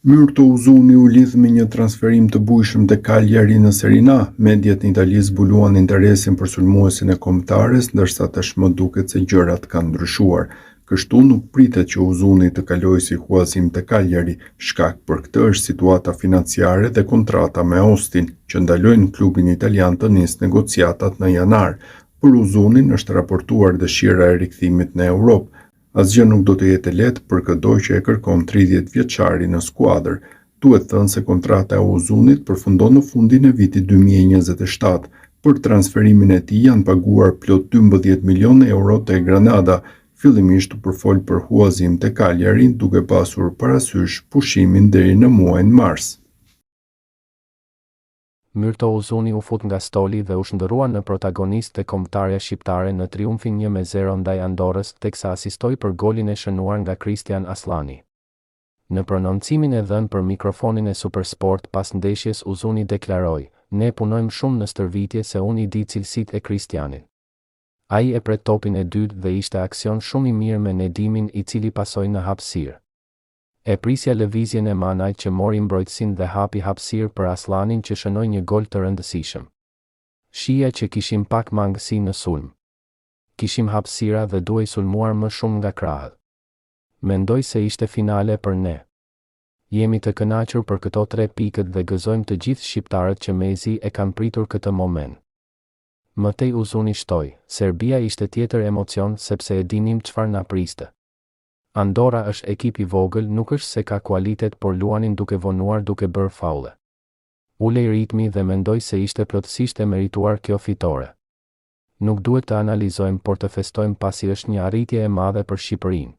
Myrto Uzuni u lidh me një transferim të bujshëm te Cagliari në Serie A. Mediat në Itali zbuluan interesin për sulmuesin e kombëtares, ndërsa tashmë duket se gjërat kanë ndryshuar. Kështu nuk pritet që Uzuni të kalojë si huazim te Cagliari. Shkak për këtë është situata financiare dhe kontrata me Austin, që ndalojnë klubin italian të nisë negociatat në janar. Për Uzunin është raportuar dëshira e rikthimit në Europë. Asgjë nuk do të jetë lehtë për këdo që e kërkon 30 vjeçari në skuadër. Duhet thënë se kontrata e Uzunit përfundon në fundin e vitit 2027. Për transferimin e tij janë paguar plot 12 milion euro te Granada. Fillimisht u përfol për huazim te Cagliari, duke pasur parasysh pushimin deri në muajin mars. Myrto Uzuni u fut nga stoli dhe u shndërrua në protagonist të kombëtarja shqiptare në triumfin 1-0 ndaj Andorrës, teksa asistoi për golin e shënuar nga Christian Aslani. Në prononcimin e dhënë për mikrofonin e Supersport pas ndeshjes, Uzuni deklaroi: "Ne punojmë shumë në stërvitje se unë i di cilësitë e Christianit. Ai e pret topin e dytë dhe ishte aksion shumë i mirë me Nedimin, i cili pasoi në hapësirë. E prisja lëvizjen e Manajt që mori mbrojtësinë dhe hapi hapësirë për Aslanin që shënoi një gol të rëndësishëm. Shija që kishim pak mangësi në sulm. Kishim hapësira dhe duhej sulmuar më shumë nga krahët. Mendoj se ishte finale për ne. Jemi të kënaqur për këto 3 pikët dhe gëzojmë të gjithë shqiptarët që mezi e kanë pritur këtë moment." Mëtej Uzuni shtoi: "Serbia ishte tjetër emocion sepse e dinim çfarë na priste. Andorra është ekip i vogël, nuk është se ka kualitet, por luanin duke vonuar, duke bërë faule. Ulej ritmi dhe mendoj se ishte plotësisht e merituar kjo fitore. Nuk duhet të analizojmë, por të festojmë pasi është një arritje e madhe për Shqipërinë."